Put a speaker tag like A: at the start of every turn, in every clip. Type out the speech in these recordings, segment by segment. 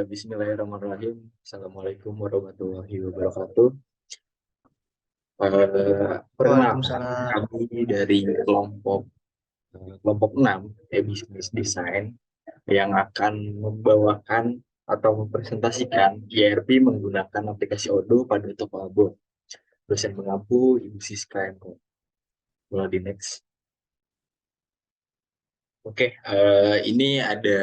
A: Bismillahirrahmanirrahim. Assalamualaikum warahmatullahi wabarakatuh. Perkenalkan
B: Waalaikumsalam.
A: kami dari kelompok 6, Business Design, yang akan membawakan atau mempresentasikan ERP menggunakan aplikasi Odoo pada toko Abon. Dosen mengampu Ibu Siska MK. Mulai di next. Ini ada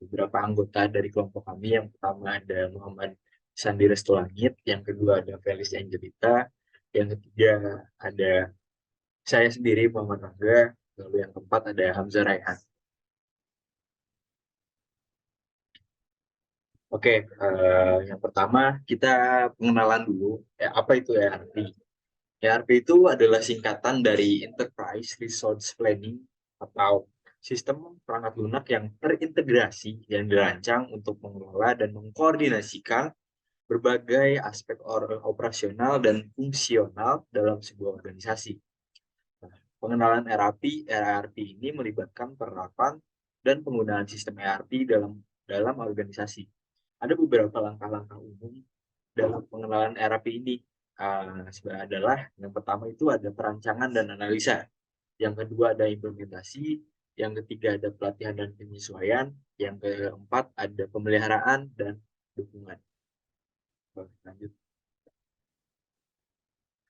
A: beberapa anggota dari kelompok kami. Yang pertama ada Muhammad Sandi Restolangit, yang kedua ada Felis Angelita, yang ketiga ada saya sendiri Muhammad Rangga, lalu yang keempat ada Hamzah Raihan. Yang pertama kita pengenalan dulu. Apa itu ERP? ERP itu adalah singkatan dari Enterprise Resource Planning atau sistem perangkat lunak yang terintegrasi yang dirancang untuk mengelola dan mengkoordinasikan berbagai aspek operasional dan fungsional dalam sebuah organisasi. Nah, pengenalan ERP ini melibatkan penerapan dan penggunaan sistem ERP dalam dalam organisasi. Ada beberapa langkah-langkah umum dalam pengenalan ERP ini. Adalah yang pertama itu ada perancangan dan analisa, yang kedua ada implementasi, yang ketiga ada pelatihan dan penyesuaian, yang keempat ada pemeliharaan dan dukungan. Lanjut.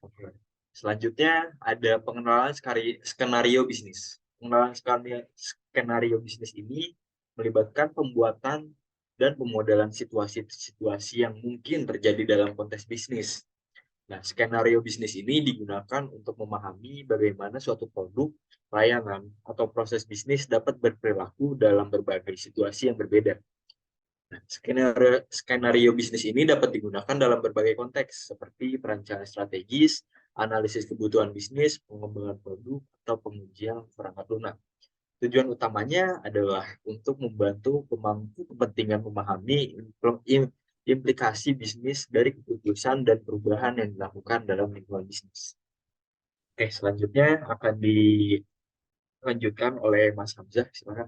A: Oke. Selanjutnya ada pengenalan skenario bisnis. Pengenalan skenario bisnis ini melibatkan pembuatan dan pemodelan situasi-situasi yang mungkin terjadi dalam konteks bisnis. Nah, skenario bisnis ini digunakan untuk memahami bagaimana suatu produk, layanan, atau proses bisnis dapat berperilaku dalam berbagai situasi yang berbeda. Nah, skenario bisnis ini dapat digunakan dalam berbagai konteks, seperti perencanaan strategis, analisis kebutuhan bisnis, pengembangan produk, atau pengujian perangkat lunak. Tujuan utamanya adalah untuk membantu pemangku kepentingan memahami implikasi bisnis dari keputusan dan perubahan yang dilakukan dalam lingkungan bisnis. Selanjutnya akan dilanjutkan oleh Mas Hamzah. Silakan.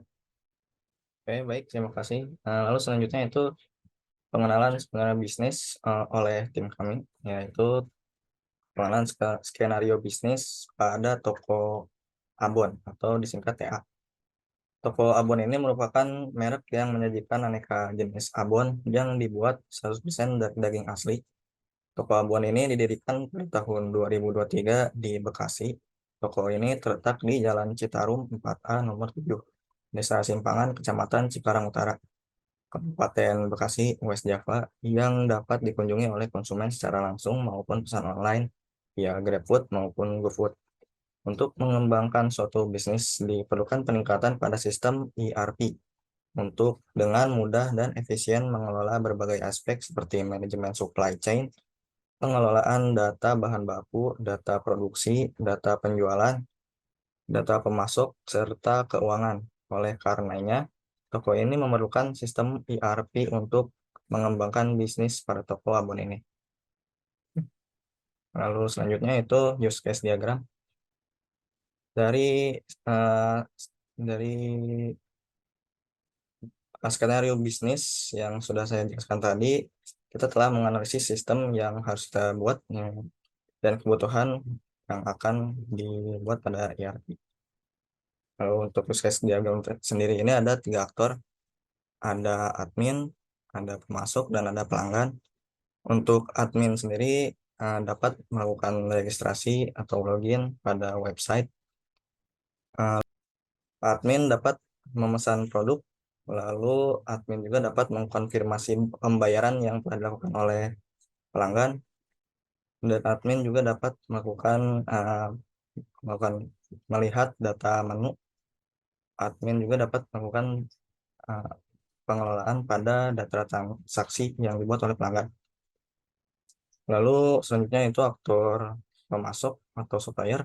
B: Oke, baik, terima kasih. Lalu selanjutnya itu pengenalan sebenarnya bisnis oleh tim kami, yaitu pengenalan skenario bisnis pada toko Abon atau disingkat TA. Toko Abon ini merupakan merek yang menyajikan aneka jenis abon yang dibuat 100% dari daging asli. Toko Abon ini didirikan pada tahun 2023 di Bekasi. Toko ini terletak di Jalan Citarum 4A nomor 7, Desa Simpangan, Kecamatan Cikarang Utara, Kabupaten Bekasi, West Java, yang dapat dikunjungi oleh konsumen secara langsung maupun pesan online via GrabFood maupun GoFood. Untuk mengembangkan suatu bisnis diperlukan peningkatan pada sistem ERP untuk dengan mudah dan efisien mengelola berbagai aspek seperti manajemen supply chain, pengelolaan data bahan baku, data produksi, data penjualan, data pemasok, serta keuangan. Oleh karenanya, toko ini memerlukan sistem ERP untuk mengembangkan bisnis pada toko abon ini. Lalu selanjutnya itu use case diagram. Dari eh, dari skenario bisnis yang sudah saya jelaskan tadi, kita telah menganalisis sistem yang harus kita buat dan kebutuhan yang akan dibuat pada ERP. Lalu untuk use case diagram sendiri ini ada 3 aktor, ada admin, ada pemasok, dan ada pelanggan. Untuk admin sendiri dapat melakukan registrasi atau login pada website. Admin dapat memesan produk, lalu admin juga dapat mengkonfirmasi pembayaran yang telah dilakukan oleh pelanggan, dan admin juga dapat melakukan melihat data menu. Admin juga dapat melakukan uh, pengelolaan pada data transaksi yang dibuat oleh pelanggan. Lalu selanjutnya itu aktor pemasok atau supplier.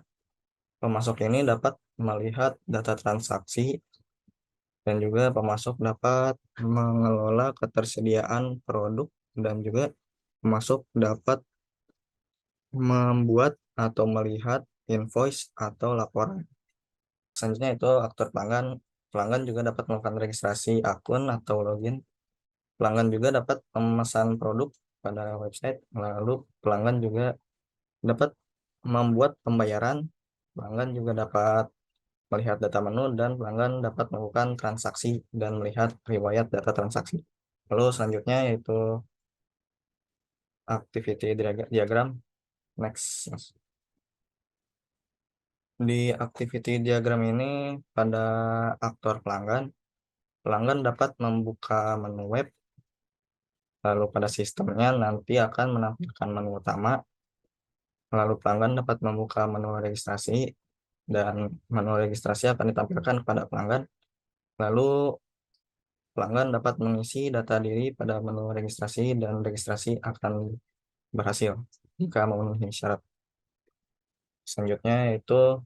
B: Pemasok ini dapat melihat data transaksi dan juga pemasok dapat mengelola ketersediaan produk, dan juga pemasok dapat membuat atau melihat invoice atau laporan. Selanjutnya itu aktor pelanggan. pelanggan juga dapat melakukan registrasi akun atau login. Pelanggan juga dapat memesan produk pada website. Lalu pelanggan juga dapat membuat pembayaran. Pelanggan juga dapat melihat data menu dan pelanggan dapat melakukan transaksi dan melihat riwayat data transaksi. Lalu selanjutnya yaitu activity diagram. Next. Di activity diagram ini pada aktor pelanggan, pelanggan dapat membuka menu web, lalu pada sistemnya nanti akan menampilkan menu utama, lalu pelanggan dapat membuka menu registrasi, dan menu registrasi akan ditampilkan kepada pelanggan, lalu pelanggan dapat mengisi data diri pada menu registrasi dan registrasi akan berhasil jika memenuhi syarat. Selanjutnya yaitu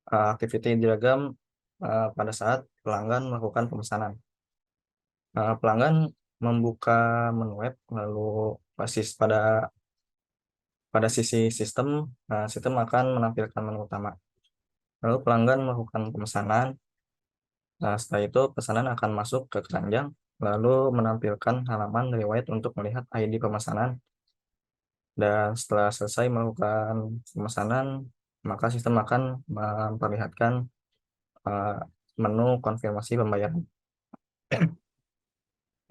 B: activity diagram pada saat pelanggan melakukan pemesanan. Pelanggan membuka menu web, lalu pada sisi sistem, sistem akan menampilkan menu utama. Lalu pelanggan melakukan pemesanan. Setelah itu pesanan akan masuk ke keranjang, lalu menampilkan halaman riwayat untuk melihat ID pemesanan. Dan setelah selesai melakukan pemesanan, maka sistem akan memperlihatkan uh, menu konfirmasi pembayaran.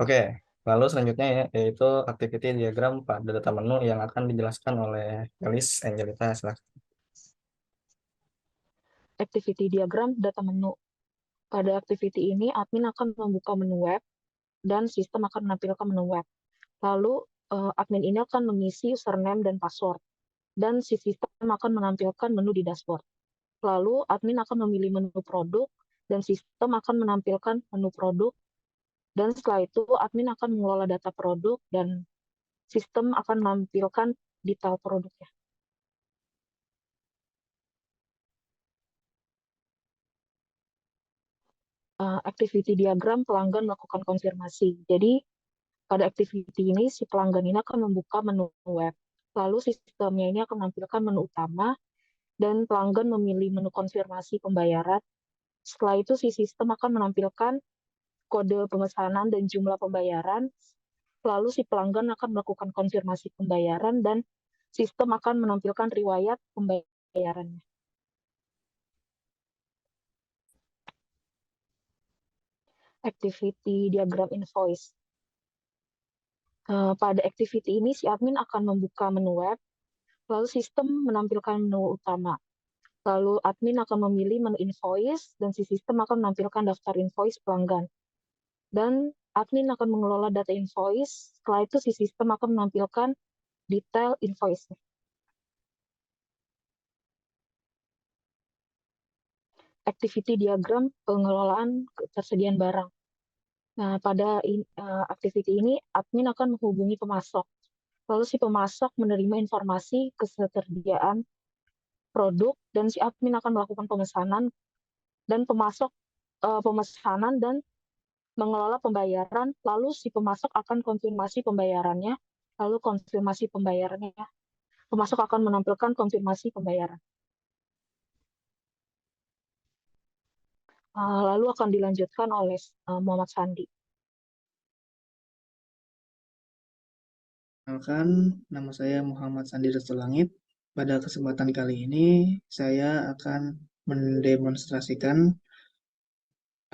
B: Oke, lalu selanjutnya yaitu activity diagram pada data menu yang akan dijelaskan oleh Elis Angelita. Silakan.
C: Activity diagram data menu. Pada activity ini, admin akan membuka menu web dan sistem akan menampilkan menu web. Lalu, admin ini akan mengisi username dan password, dan si sistem akan menampilkan menu di dashboard. Lalu, admin akan memilih menu produk, dan sistem akan menampilkan menu produk. Dan setelah itu, admin akan mengelola data produk, dan sistem akan menampilkan detail produknya. Activity diagram pelanggan melakukan konfirmasi. Jadi, pada activity ini, si pelanggan ini akan membuka menu web. Lalu sistemnya ini akan menampilkan menu utama, dan pelanggan memilih menu konfirmasi pembayaran. Setelah itu, si sistem akan menampilkan kode pemesanan dan jumlah pembayaran. Lalu si pelanggan akan melakukan konfirmasi pembayaran, dan sistem akan menampilkan riwayat pembayarannya. Activity diagram invoice. Pada activity ini, si admin akan membuka menu web, lalu sistem menampilkan menu utama. Lalu admin akan memilih menu invoice, dan si sistem akan menampilkan daftar invoice pelanggan. Dan admin akan mengelola data invoice, setelah itu si sistem akan menampilkan detail invoice. Activity diagram pengelolaan ketersediaan barang. Nah, pada activity ini, admin akan menghubungi pemasok. Lalu si pemasok menerima informasi ketersediaan produk, dan si admin akan melakukan pemesanan, dan pemasok pemesanan dan mengelola pembayaran. Lalu si pemasok akan konfirmasi pembayarannya, lalu konfirmasi pembayarannya. Pemasok akan menampilkan konfirmasi pembayaran. Lalu akan dilanjutkan oleh Muhammad Sandi.
D: Perkenalkan, nama saya Muhammad Sandi Langit. Pada kesempatan kali ini, saya akan mendemonstrasikan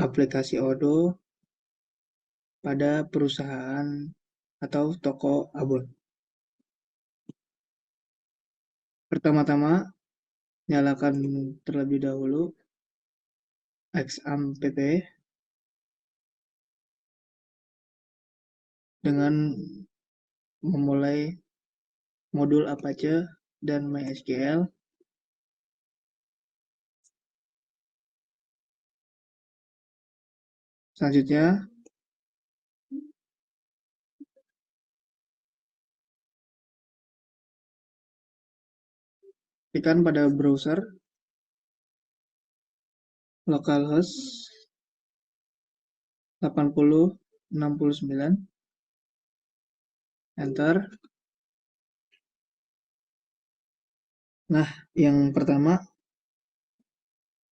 D: aplikasi Odoo pada perusahaan atau toko abon. Pertama-tama, nyalakan terlebih dahulu XAMPP dengan memulai modul Apache dan MySQL. Selanjutnya, tekan pada browser localhost 8069, enter. Nah, yang pertama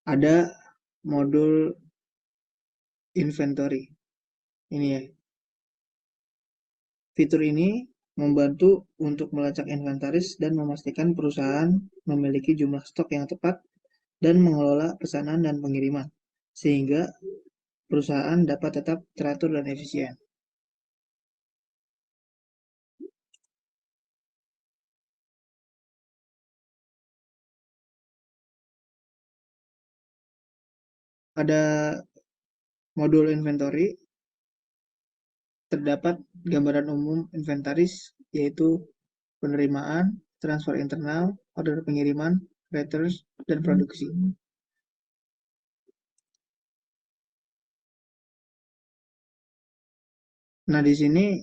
D: ada modul inventory. Ini ya. Fitur ini membantu untuk melacak inventaris dan memastikan perusahaan memiliki jumlah stok yang tepat dan mengelola pesanan dan pengiriman, sehingga perusahaan dapat tetap teratur dan efisien. Pada modul inventory terdapat gambaran umum inventaris, yaitu penerimaan, transfer internal, order pengiriman, returns, dan produksi. Nah, di sini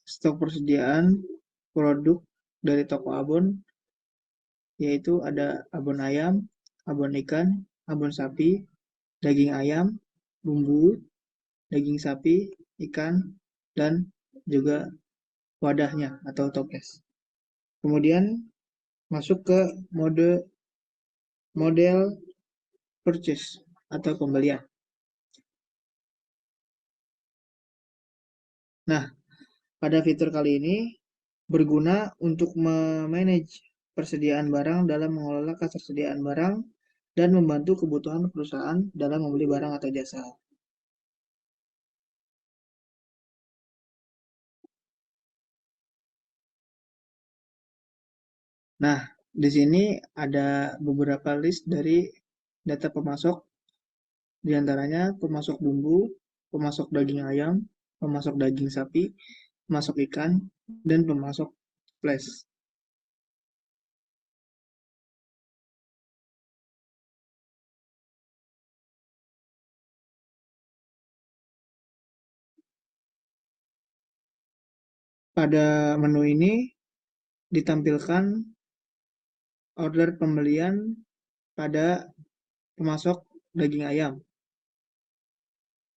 D: stok persediaan produk dari toko abon, yaitu ada abon ayam, abon ikan, abon sapi, daging ayam, bumbu, daging sapi, ikan, dan juga wadahnya atau toples. Kemudian masuk ke model purchase atau pembelian. Nah, pada fitur kali ini berguna untuk memanage persediaan barang dalam mengelola ketersediaan barang dan membantu kebutuhan perusahaan dalam membeli barang atau jasa. Nah, di sini ada beberapa list dari data pemasok, di antaranya pemasok bumbu, pemasok daging ayam, pemasok daging sapi, pemasok ikan, dan pemasok flash. Pada menu ini ditampilkan order pembelian pada pemasok daging ayam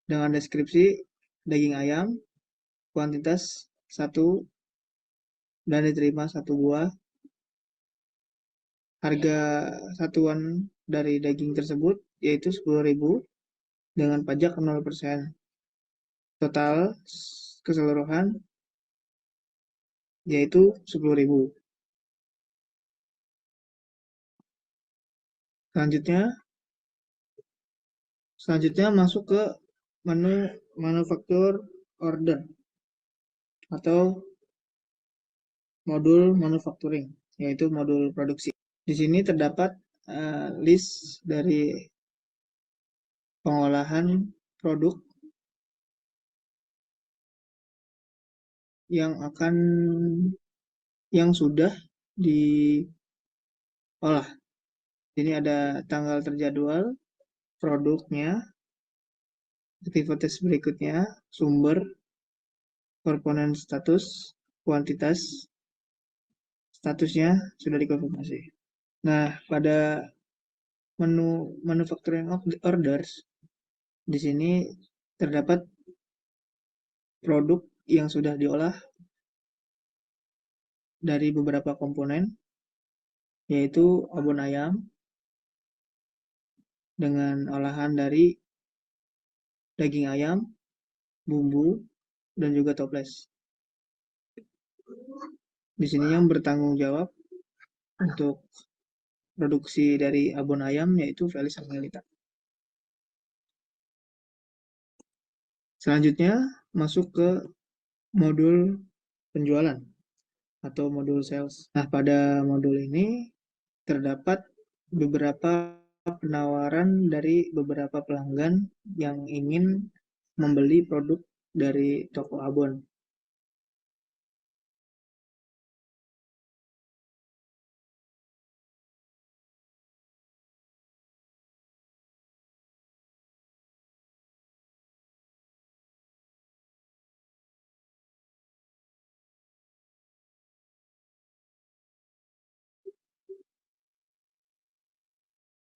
D: dengan deskripsi daging ayam kuantitas 1 dan diterima 1 buah. Harga satuan dari daging tersebut yaitu 10.000 dengan pajak 0%. Total keseluruhan yaitu 10.000. Selanjutnya masuk ke menu manufaktur order atau modul manufacturing, yaitu modul produksi. Di sini terdapat list dari pengolahan produk yang sudah diolah. Ini ada tanggal terjadwal, produknya, aktivitas berikutnya, sumber, komponen status, kuantitas, statusnya sudah dikonfirmasi. Nah, pada menu manufacturing orders, di sini terdapat produk yang sudah diolah dari beberapa komponen, yaitu abon ayam dengan olahan dari daging ayam, bumbu, dan juga toples. Di sini yang bertanggung jawab untuk produksi dari abon ayam yaitu Felis Armelita. Selanjutnya masuk ke modul penjualan atau modul sales. Nah, pada modul ini terdapat beberapa penawaran dari beberapa pelanggan yang ingin membeli produk dari toko abon.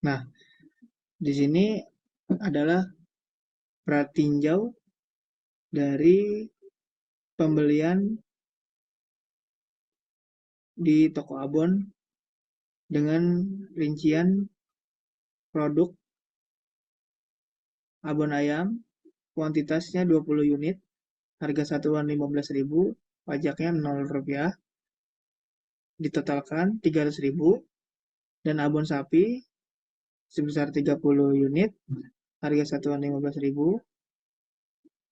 D: Nah, di sini adalah pratinjau dari pembelian di toko abon dengan rincian produk abon ayam, kuantitasnya 20 unit, harga satuan 15.000, pajaknya 0 rupiah, ditotalkan 300.000, dan abon sapi sebesar 30 unit, harga satuan 15.000,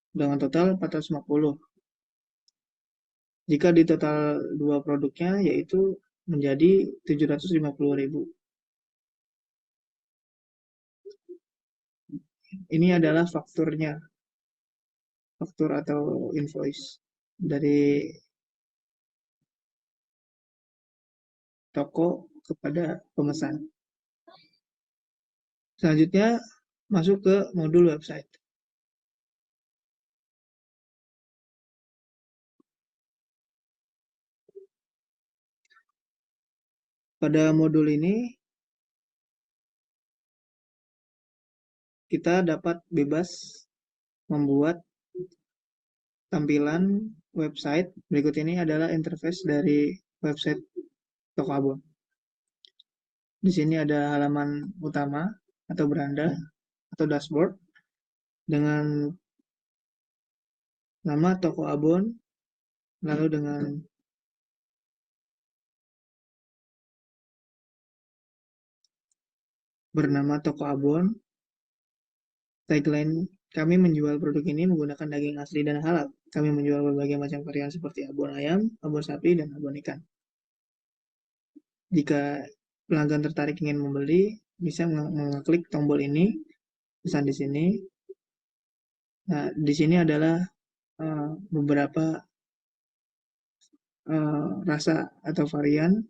D: dengan total 450. Jika di total dua produknya yaitu menjadi 750.000. Ini adalah fakturnya, faktur atau invoice dari toko kepada pemesan. Selanjutnya masuk ke modul website. Pada modul ini kita dapat bebas membuat tampilan website. Berikut ini adalah interface dari website toko abon. Di sini ada halaman utama atau beranda atau dashboard dengan nama toko abon, lalu dengan bernama toko abon. Tagline, kami menjual produk ini menggunakan daging asli dan halal. Kami menjual berbagai macam varian seperti abon ayam, abon sapi, dan abon ikan. Jika pelanggan tertarik ingin membeli, bisa mengklik tombol ini, pesan di sini. Nah, di sini adalah beberapa rasa atau varian,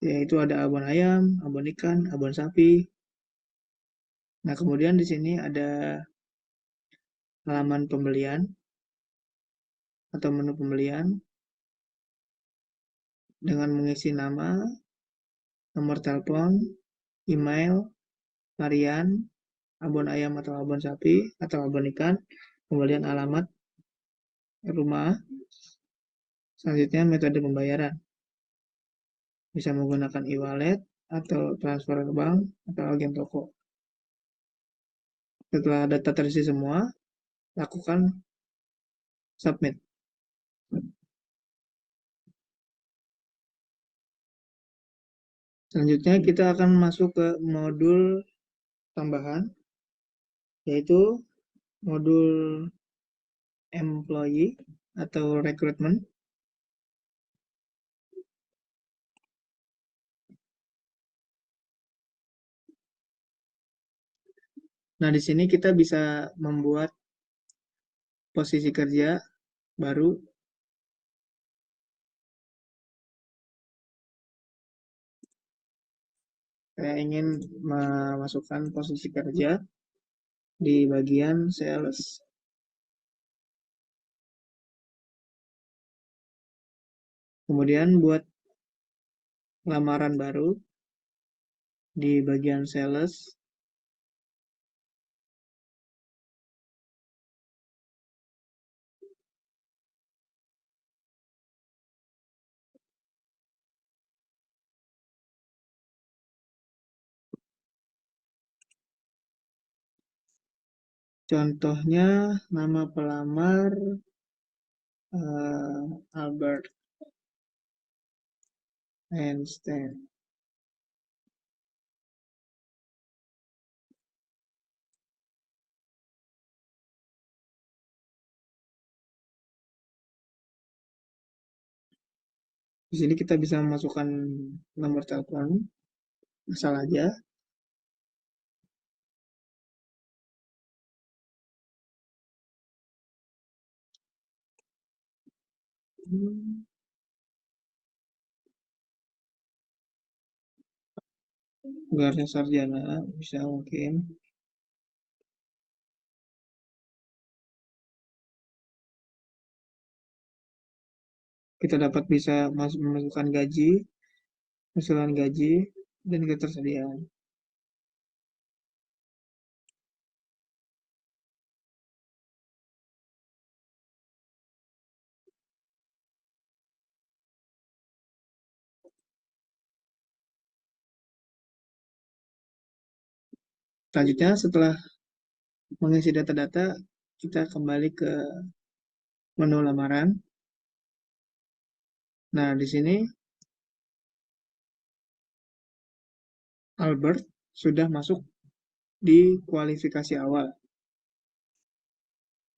D: yaitu ada abon ayam, abon ikan, abon sapi. Nah, kemudian di sini ada halaman pembelian atau menu pembelian dengan mengisi nama, nomor telepon, email, varian, abon ayam atau abon sapi atau abon ikan, kemudian alamat rumah. Selanjutnya metode pembayaran. Bisa menggunakan e-wallet atau transfer ke bank atau agen toko. Setelah data terisi semua, lakukan submit. Selanjutnya kita akan masuk ke modul tambahan, yaitu modul employee atau recruitment. Nah, di sini kita bisa membuat posisi kerja baru. Saya ingin memasukkan posisi kerja di bagian sales. Kemudian buat lamaran baru di bagian sales. Contohnya nama pelamar Albert Einstein. Di sini kita bisa memasukkan nomor telepon, asal aja. Gelarnya sarjana, bisa mungkin. Kita dapat bisa memasukkan gaji, usulan gaji, dan ketersediaan. Selanjutnya setelah mengisi data-data, kita kembali ke menu lamaran. Nah, di sini Albert sudah masuk di kualifikasi awal.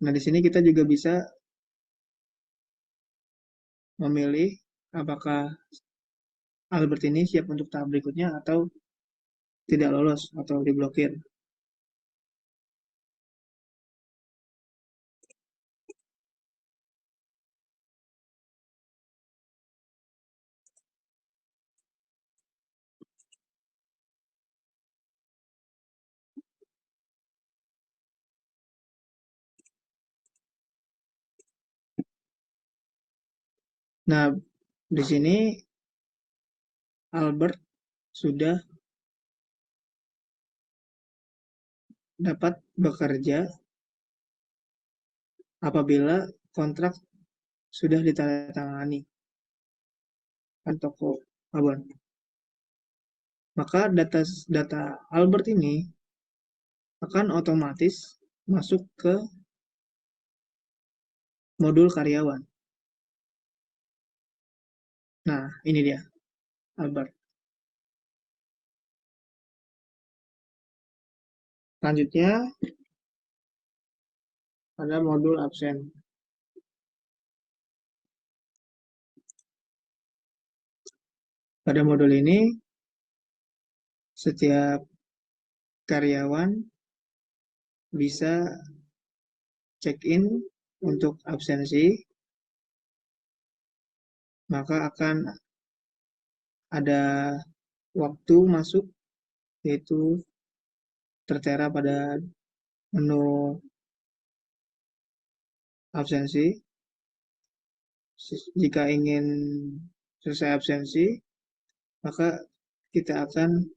D: Nah, di sini kita juga bisa memilih apakah Albert ini siap untuk tahap berikutnya atau tidak lolos atau diblokir. Nah, di sini Albert sudah dapat bekerja apabila kontrak sudah ditandatangani kan toko Abon. Maka data Albert ini akan otomatis masuk ke modul karyawan. Nah, ini dia Albert. Selanjutnya ada modul absen. Pada modul ini, setiap karyawan bisa check-in untuk absensi, maka akan ada waktu masuk, yaitu tertera pada menu absensi. Jika ingin selesai absensi, maka kita akan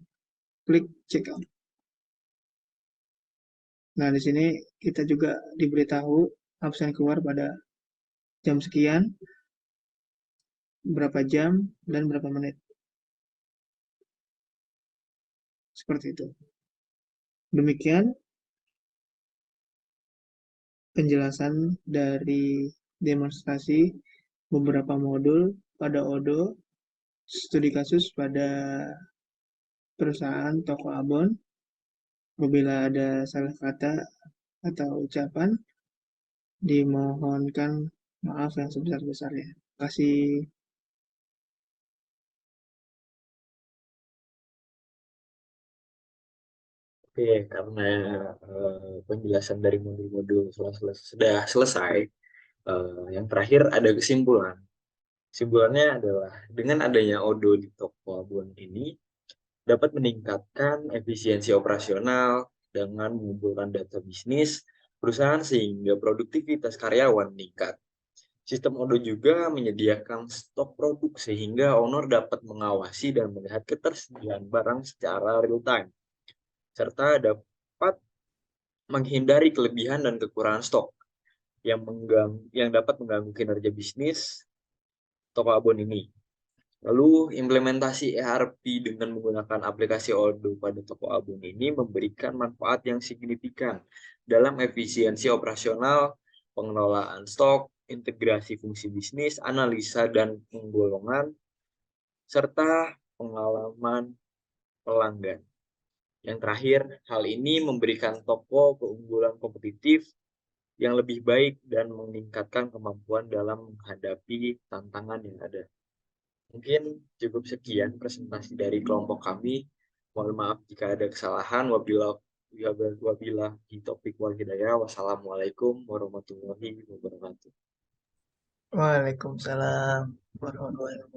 D: klik check out. Nah, di sini kita juga diberitahu absen keluar pada jam sekian, berapa jam, dan berapa menit. Seperti itu. Demikian penjelasan dari demonstrasi beberapa modul pada Odoo studi kasus pada perusahaan toko Abon. Apabila ada salah kata atau ucapan, dimohonkan maaf yang sebesar-besarnya. Terima kasih.
A: Oke, karena penjelasan dari modul-modul sudah selesai, yang terakhir ada kesimpulan. Kesimpulannya adalah dengan adanya Odoo di toko Abon ini dapat meningkatkan efisiensi operasional dengan mengumpulkan data bisnis perusahaan sehingga produktivitas karyawan meningkat. Sistem Odoo juga menyediakan stok produk sehingga owner dapat mengawasi dan melihat ketersediaan barang secara real time, serta dapat menghindari kelebihan dan kekurangan stok yang dapat mengganggu kinerja bisnis toko Abon ini. Lalu implementasi ERP dengan menggunakan aplikasi Odoo pada toko Abon ini memberikan manfaat yang signifikan dalam efisiensi operasional, pengelolaan stok, integrasi fungsi bisnis, analisa dan penggolongan, serta pengalaman pelanggan. Yang terakhir, hal ini memberikan toko keunggulan kompetitif yang lebih baik dan meningkatkan kemampuan dalam menghadapi tantangan yang ada. Mungkin cukup sekian presentasi dari kelompok kami. Mohon maaf jika ada kesalahan. Wabillahi taufiq wal hidayah. Wassalamualaikum warahmatullahi wabarakatuh.
D: Waalaikumsalam warahmatullahi wabarakatuh.